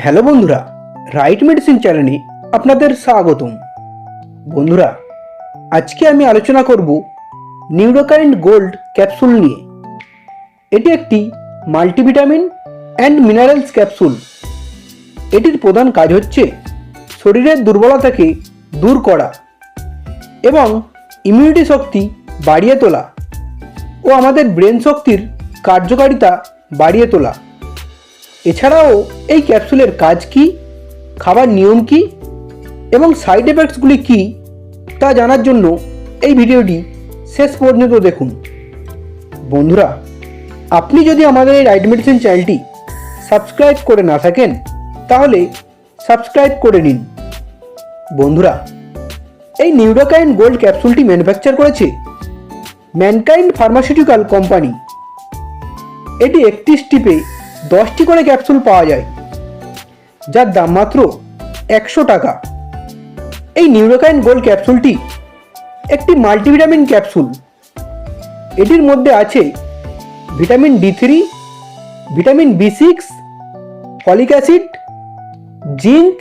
Hello বন্ধুরা, right medicine চ্যানেলে আপনাদের স্বাগতম। বন্ধুরা, আজকে আমি আলোচনা করব নিউরোকাইন্ড গোল্ড ক্যাপসুল নিয়ে। এটি একটি মাল্টিভিটামিন অ্যান্ড মিনারেলস ক্যাপসুল। এটির প্রধান কাজ হচ্ছে শরীরের দুর্বলতাকে দূর করা এবং ইমিউনিটি শক্তি বাড়িয়ে তোলা ও আমাদের ব্রেন শক্তির কার্যকারিতা বাড়িয়ে তোলা। এছাড়াও এই ক্যাপসুলের কাজ কি, খাবার নিয়ম কি এবং সাইড এফেক্টসগুলি কি তা জানার জন্য এই ভিডিওটি শেষ পর্যন্ত দেখুন। বন্ধুরা, আপনি যদি আমাদের এই রাইট মেডিসিন চ্যানেলটি সাবস্ক্রাইব করে না থাকেন তাহলে সাবস্ক্রাইব করে নিন। বন্ধুরা, এই নিউরোকাইন্ড গোল্ড ক্যাপসুলটি ম্যানুফ্যাকচার করেছে ম্যানকাইন্ড ফার্মাসিউটিক্যাল কোম্পানি। এটি 31 স্টিপে 10টি করে ক্যাপসুল পাওয়া যায়, যার দাম মাত্র 100 টাকা। এই নিউরোকাইন্ড গোল্ড ক্যাপসুলটি একটি মাল্টিভিটামিন ক্যাপসুল। এটির মধ্যে আছে vitamin D3, vitamin B6, folic acid, zinc,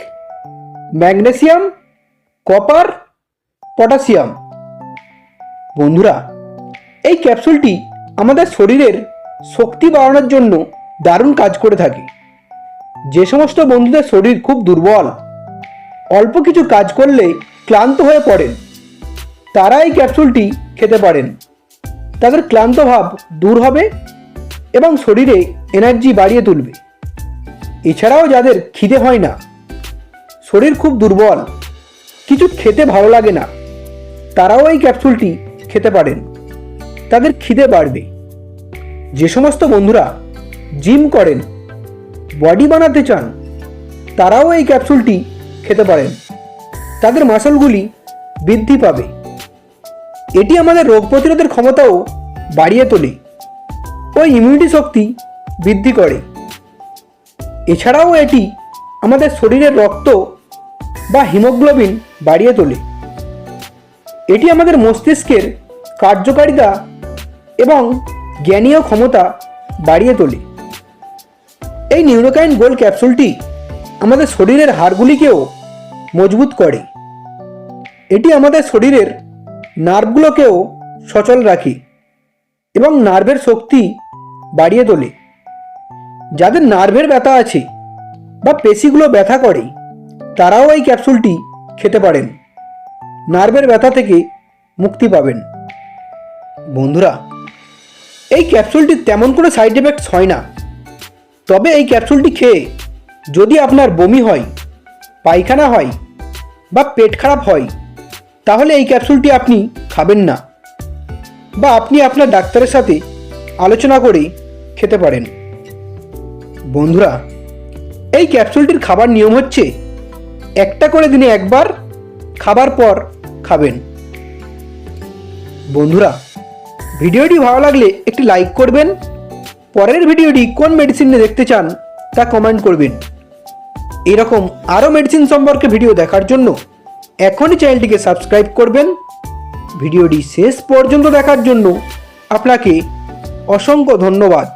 magnesium, copper, potassium. বন্ধুরা, এই ক্যাপসুলটি আমাদের শরীরের শক্তি বাড়ানোর জন্য দারুণ কাজ করে থাকে। যে সমস্ত বন্ধুদের শরীর খুব দুর্বল, অল্প কিছু কাজ করলে ক্লান্ত হয়ে পড়েন, তারা এই ক্যাপসুলটি খেতে পারেন। তাদের ক্লান্ত ভাব দূর হবে এবং শরীরে এনার্জি বাড়িয়ে তুলবে। এছাড়াও যাদের খিদে হয় না, শরীর খুব দুর্বল, কিছু খেতে ভালো লাগে না, তারাও এই ক্যাপসুলটি খেতে পারেন। তাদের খিদে বাড়বে। যে সমস্ত বন্ধুরা জিম করেন, বডি বানাতে চান, তারাও এই ক্যাপসুলটি খেতে পারেন। তাদের মাসলগুলি বৃদ্ধি পাবে। এটি আমাদের রোগ প্রতিরোধের ক্ষমতাও বাড়িয়ে তোলে ও ইমিউনিটি শক্তি বৃদ্ধি করে। এছাড়াও এটি আমাদের শরীরের রক্ত বা হিমোগ্লোবিন বাড়িয়ে তোলে। এটি আমাদের মস্তিষ্কের কার্যকারিতা এবং জ্ঞানীয় ক্ষমতা বাড়িয়ে তোলে। এই নিউরোকাইন্ড গোল্ড ক্যাপসুলটি আমাদের শরীরের হাড়গুলিকেও মজবুত করে। এটি আমাদের শরীরের নার্ভগুলোকেও সচল রাখে এবং নার্ভের শক্তি বাড়িয়ে তোলে। যাদের নার্ভের ব্যথা আছে বা পেশিগুলো ব্যথা করে, তারাও এই ক্যাপসুলটি খেতে পারেন। নার্ভের ব্যথা থেকে মুক্তি পাবেন। বন্ধুরা, এই ক্যাপসুলটির তেমন কোনো সাইড এফেক্টস হয় না। তবে এই ক্যাপসুলটি খেয়ে যদি আপনার বমি হয়, পায়খানা হয় বা পেট খারাপ হয়, তাহলে এই ক্যাপসুলটি আপনি খাবেন না, বা আপনি আপনার ডাক্তারের সাথে আলোচনা করে খেতে পারেন। বন্ধুরা, এই ক্যাপসুলটির খাবার নিয়ম হচ্ছে একটা করে দিনে একবার, খাবার পর খাবেন। বন্ধুরা, ভিডিওটি ভালো লাগলে একটি লাইক করবেন। পরের ভিডিওটি কোন মেডিসিন নিয়ে দেখতে চান তা কমেন্ট করবেন। এরকম আরও মেডিসিন সম্পর্কে ভিডিও দেখার জন্য এখনই চ্যানেলটিকে সাবস্ক্রাইব করবেন। ভিডিওটি শেষ পর্যন্ত দেখার জন্য আপনাকে অসংখ্য ধন্যবাদ।